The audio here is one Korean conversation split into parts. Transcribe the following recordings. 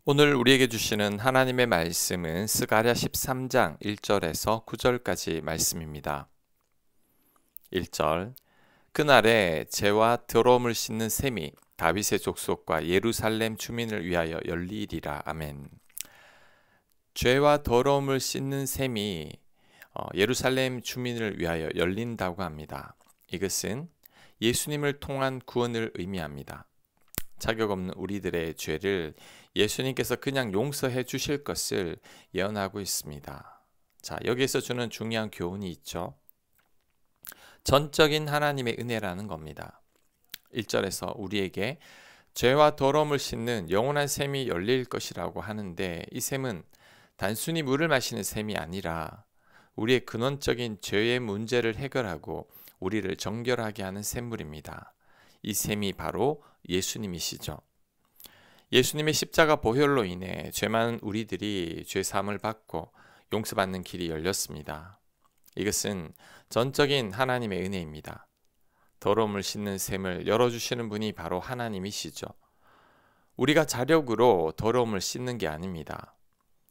오늘 우리에게 주시는 하나님의 말씀은 스가랴 13장 1절에서 9절까지 말씀입니다. 1절 그날에 죄와 더러움을 씻는 셈이 다윗의 족속과 예루살렘 주민을 위하여 열리리라. 아멘. 죄와 더러움을 씻는 셈이 예루살렘 주민을 위하여 열린다고 합니다. 이것은 예수님을 통한 구원을 의미합니다. 자격 없는 우리들의 죄를 예수님께서 그냥 용서해 주실 것을 예언하고 있습니다. 자, 여기에서 주는 중요한 교훈이 있죠. 전적인 하나님의 은혜라는 겁니다. 1절에서 우리에게 죄와 더러움을 씻는 영원한 샘이 열릴 것이라고 하는데, 이 샘은 단순히 물을 마시는 샘이 아니라 우리의 근원적인 죄의 문제를 해결하고 우리를 정결하게 하는 샘물입니다. 이 샘이 바로 예수님이시죠. 예수님의 십자가 보혈로 인해 죄 많은 우리들이 죄 사함을 받고 용서받는 길이 열렸습니다. 이것은 전적인 하나님의 은혜입니다. 더러움을 씻는 샘을 열어주시는 분이 바로 하나님이시죠. 우리가 자력으로 더러움을 씻는 게 아닙니다.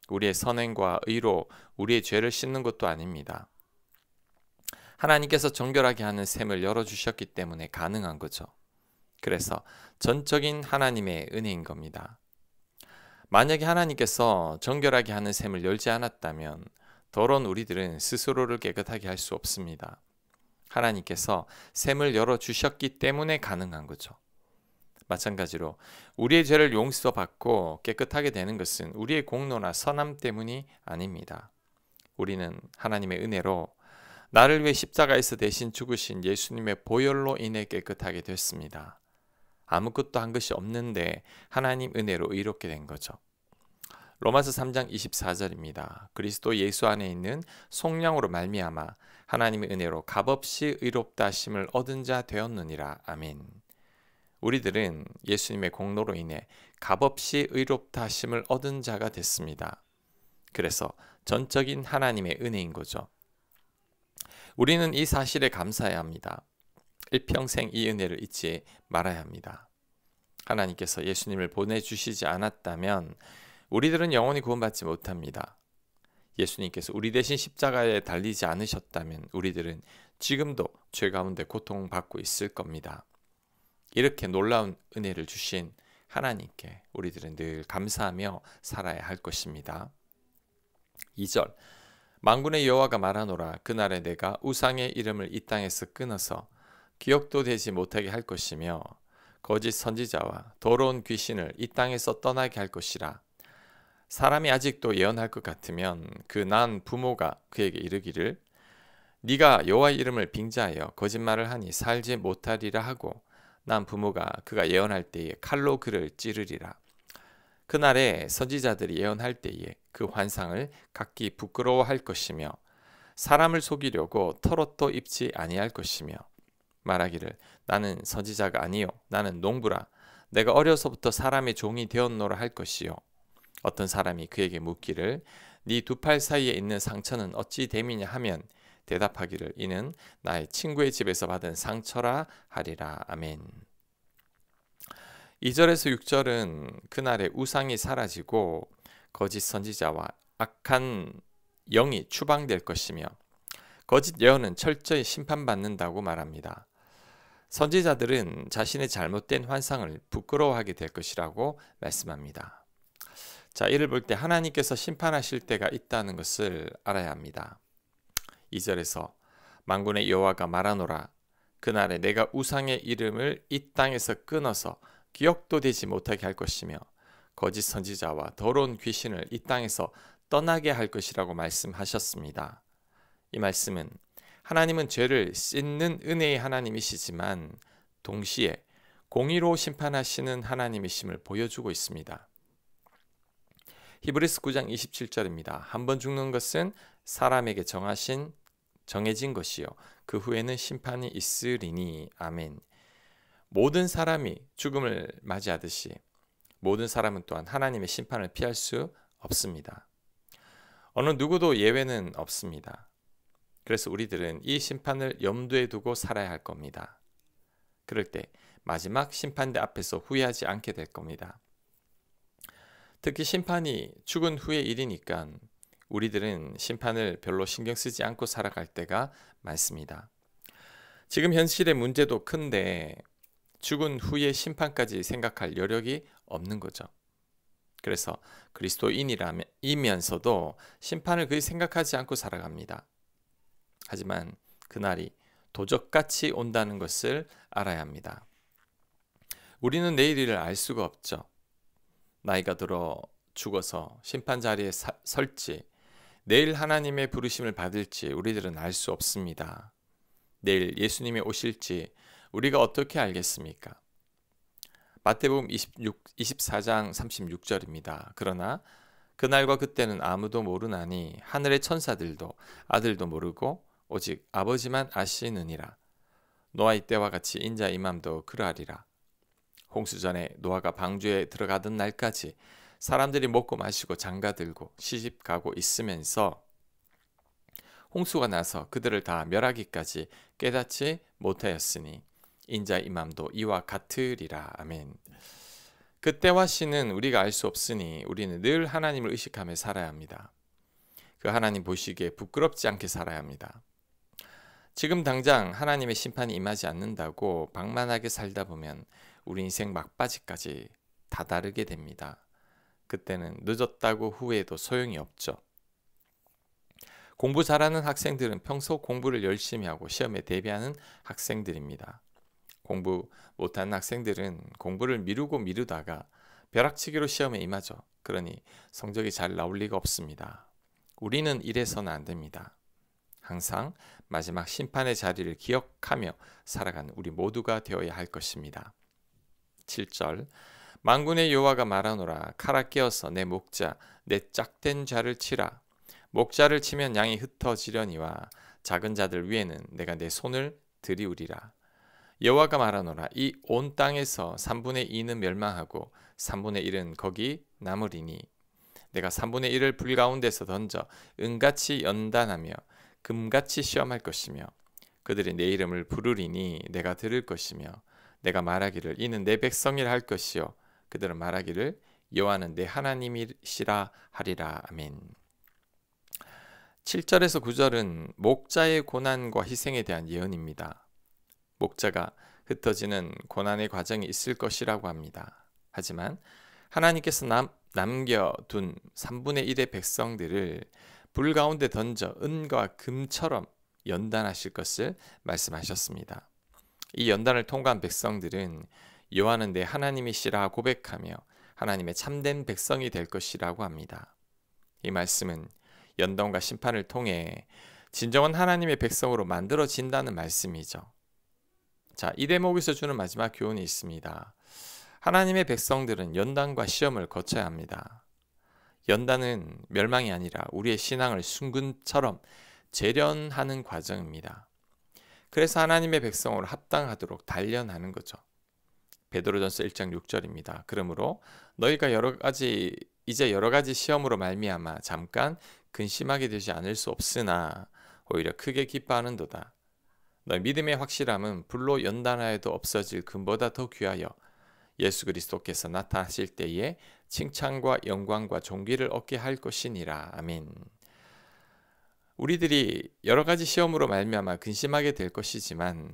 우리의 선행과 의로 우리의 죄를 씻는 것도 아닙니다. 하나님께서 정결하게 하는 샘을 열어주셨기 때문에 가능한 거죠. 그래서 전적인 하나님의 은혜인 겁니다. 만약에 하나님께서 정결하게 하는 샘을 열지 않았다면 더러운 우리들은 스스로를 깨끗하게 할 수 없습니다. 하나님께서 샘을 열어주셨기 때문에 가능한 거죠. 마찬가지로 우리의 죄를 용서받고 깨끗하게 되는 것은 우리의 공로나 선함 때문이 아닙니다. 우리는 하나님의 은혜로 나를 위해 십자가에서 대신 죽으신 예수님의 보혈로 인해 깨끗하게 됐습니다. 아무것도 한 것이 없는데 하나님 은혜로 의롭게 된 거죠. 로마서 3장 24절입니다. 그리스도 예수 안에 있는 속량으로 말미암아 하나님의 은혜로 값없이 의롭다 하심을 얻은 자 되었느니라. 아멘. 우리들은 예수님의 공로로 인해 값없이 의롭다 하심을 얻은 자가 됐습니다. 그래서 전적인 하나님의 은혜인 거죠. 우리는 이 사실에 감사해야 합니다. 일평생 이 은혜를 잊지 말아야 합니다. 하나님께서 예수님을 보내주시지 않았다면 우리들은 영원히 구원받지 못합니다. 예수님께서 우리 대신 십자가에 달리지 않으셨다면 우리들은 지금도 죄 가운데 고통받고 있을 겁니다. 이렇게 놀라운 은혜를 주신 하나님께 우리들은 늘 감사하며 살아야 할 것입니다. 2절 만군의 여호와가 말하노라. 그날에 내가 우상의 이름을 이 땅에서 끊어서 기억도 되지 못하게 할 것이며 거짓 선지자와 더러운 귀신을 이 땅에서 떠나게 할 것이라. 사람이 아직도 예언할 것 같으면 그 난 부모가 그에게 이르기를 네가 여호와의 이름을 빙자하여 거짓말을 하니 살지 못하리라 하고 난 부모가 그가 예언할 때에 칼로 그를 찌르리라. 그날에 선지자들이 예언할 때에 그 환상을 각기 부끄러워할 것이며 사람을 속이려고 털옷도 입지 아니할 것이며 말하기를 나는 선지자가 아니요 나는 농부라. 내가 어려서부터 사람의 종이 되었노라 할 것이요. 어떤 사람이 그에게 묻기를 네 두 팔 사이에 있는 상처는 어찌 됨이냐 하면 대답하기를 이는 나의 친구의 집에서 받은 상처라 하리라. 아멘. 2절에서 6절은 그날에 우상이 사라지고 거짓 선지자와 악한 영이 추방될 것이며 거짓 예언은 철저히 심판받는다고 말합니다. 선지자들은 자신의 잘못된 환상을 부끄러워하게 될 것이라고 말씀합니다. 자, 이를 볼 때 하나님께서 심판하실 때가 있다는 것을 알아야 합니다. 2절에서 만군의 여호와가 말하노라. 그날에 내가 우상의 이름을 이 땅에서 끊어서 기억도 되지 못하게 할 것이며 거짓 선지자와 더러운 귀신을 이 땅에서 떠나게 할 것이라고 말씀하셨습니다. 이 말씀은 하나님은 죄를 씻는 은혜의 하나님이시지만 동시에 공의로 심판하시는 하나님이심을 보여주고 있습니다. 히브리서 9장 27절입니다. 한 번 죽는 것은 사람에게 정해진 것이요 그 후에는 심판이 있으리니. 아멘. 모든 사람이 죽음을 맞이하듯이 모든 사람은 또한 하나님의 심판을 피할 수 없습니다. 어느 누구도 예외는 없습니다. 그래서 우리들은 이 심판을 염두에 두고 살아야 할 겁니다. 그럴 때 마지막 심판대 앞에서 후회하지 않게 될 겁니다. 특히 심판이 죽은 후의 일이니까 우리들은 심판을 별로 신경 쓰지 않고 살아갈 때가 많습니다. 지금 현실의 문제도 큰데 죽은 후의 심판까지 생각할 여력이 없는 거죠. 그래서 그리스도인이면서도 심판을 거의 생각하지 않고 살아갑니다. 하지만 그날이 도적같이 온다는 것을 알아야 합니다. 우리는 내일을 알 수가 없죠. 나이가 들어 죽어서 심판 자리에 설지, 내일 하나님의 부르심을 받을지 우리들은 알 수 없습니다. 내일 예수님이 오실지 우리가 어떻게 알겠습니까? 마태복음 24장 36절입니다. 그러나 그날과 그때는 아무도 모르나니 하늘의 천사들도 아들도 모르고 오직 아버지만 아시느니라. 노아의 때와 같이 인자 임함도 그러하리라. 홍수전에 노아가 방주에 들어가던 날까지 사람들이 먹고 마시고 장가들고 시집가고 있으면서 홍수가 나서 그들을 다 멸하기까지 깨닫지 못하였으니 인자 임함도 이와 같으리라. 아멘. 그때와 시는 우리가 알 수 없으니 우리는 늘 하나님을 의식하며 살아야 합니다. 그 하나님 보시기에 부끄럽지 않게 살아야 합니다. 지금 당장 하나님의 심판이 임하지 않는다고 방만하게 살다 보면 우리 인생 막바지까지 다다르게 됩니다. 그때는 늦었다고 후회해도 소용이 없죠. 공부 잘하는 학생들은 평소 공부를 열심히 하고 시험에 대비하는 학생들입니다. 공부 못하는 학생들은 공부를 미루다가 벼락치기로 시험에 임하죠. 그러니 성적이 잘 나올 리가 없습니다. 우리는 이래서는 안 됩니다. 항상 마지막 심판의 자리를 기억하며 살아가는 우리 모두가 되어야 할 것입니다. 7절 만군의 여호와가 말하노라. 칼아 깨어서 내 목자 내 짝된 자를 치라. 목자를 치면 양이 흩어지려니와 작은 자들 위에는 내가 내 손을 들이우리라. 여호와가 말하노라. 이 온 땅에서 3분의 2는 멸망하고 3분의 1은 거기 남으리니 내가 3분의 1을 불 가운데서 던져 은같이 연단하며 금같이 시험할 것이며 그들이 내 이름을 부르리니 내가 들을 것이며 내가 말하기를 이는 내 백성이라 할 것이요 그들은 말하기를 여호와는 내 하나님이시라 하리라. 아멘. 7절에서 9절은 목자의 고난과 희생에 대한 예언입니다. 목자가 흩어지는 고난의 과정이 있을 것이라고 합니다. 하지만 하나님께서 남겨둔 3분의 1의 백성들을 불 가운데 던져 은과 금처럼 연단하실 것을 말씀하셨습니다. 이 연단을 통과한 백성들은 여호와는 내 하나님이시라 고백하며 하나님의 참된 백성이 될 것이라고 합니다. 이 말씀은 연단과 심판을 통해 진정한 하나님의 백성으로 만들어진다는 말씀이죠. 자, 이 대목에서 주는 마지막 교훈이 있습니다. 하나님의 백성들은 연단과 시험을 거쳐야 합니다. 연단은 멸망이 아니라 우리의 신앙을 순금처럼 재련하는 과정입니다. 그래서 하나님의 백성으로 합당하도록 단련하는 거죠. 베드로전서 1장 6절입니다. 그러므로 너희가 이제 여러 가지 시험으로 말미암아 잠깐 근심하게 되지 않을 수 없으나 오히려 크게 기뻐하는도다. 너희 믿음의 확실함은 불로 연단하여도 없어질 금보다 더 귀하여 예수 그리스도께서 나타나실 때에 칭찬과 영광과 존귀를 얻게 할 것이니라. 아멘. 우리들이 여러 가지 시험으로 말미암아 근심하게 될 것이지만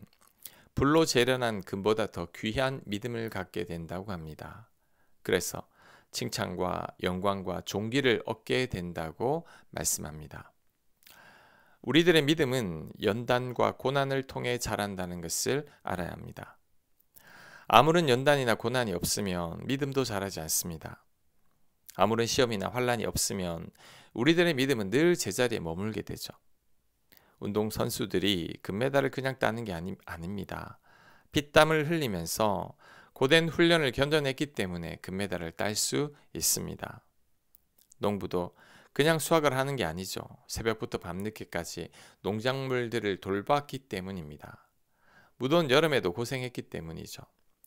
불로 재련한 금보다 더 귀한 믿음을 갖게 된다고 합니다. 그래서 칭찬과 영광과 존귀를 얻게 된다고 말씀합니다. 우리들의 믿음은 연단과 고난을 통해 자란다는 것을 알아야 합니다. 아무런 연단이나 고난이 없으면 믿음도 자라지 않습니다. 아무런 시험이나 환란이 없으면 우리들의 믿음은 늘 제자리에 머물게 되죠. 운동선수들이 금메달을 그냥 따는 게 아닙니다. 피땀을 흘리면서 고된 훈련을 견뎌냈기 때문에 금메달을 딸 수 있습니다. 농부도 그냥 수확을 하는 게 아니죠. 새벽부터 밤늦게까지 농작물들을 돌봤기 때문입니다. 무더운 여름에도 고생했기 때문이죠.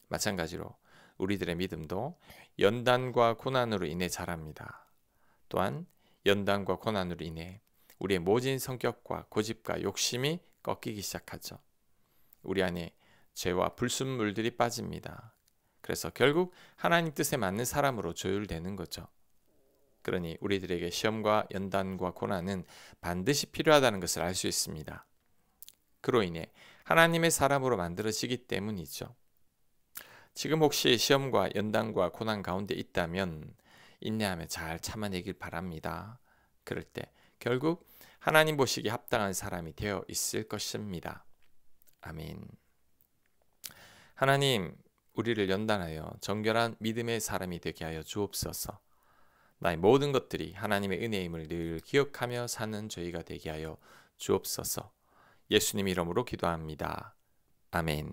마찬가지로 우리들의 믿음도 연단과 고난으로 인해 자랍니다. 또한 연단과 고난으로 인해 우리의 모진 성격과 고집과 욕심이 꺾이기 시작하죠. 우리 안에 죄와 불순물들이 빠집니다. 그래서 결국 하나님 뜻에 맞는 사람으로 조율되는 거죠. 그러니 우리들에게 시험과 연단과 고난은 반드시 필요하다는 것을 알 수 있습니다. 그로 인해 하나님의 사람으로 만들어지기 때문이죠. 지금 혹시 시험과 연단과 고난 가운데 있다면 인내하며 잘 참아내길 바랍니다. 그럴 때 결국 하나님 보시기에 합당한 사람이 되어 있을 것입니다. 아멘. 하나님, 우리를 연단하여 정결한 믿음의 사람이 되게 하여 주옵소서. 나의 모든 것들이 하나님의 은혜임을 늘 기억하며 사는 저희가 되게 하여 주옵소서. 예수님 이름으로 기도합니다. 아멘.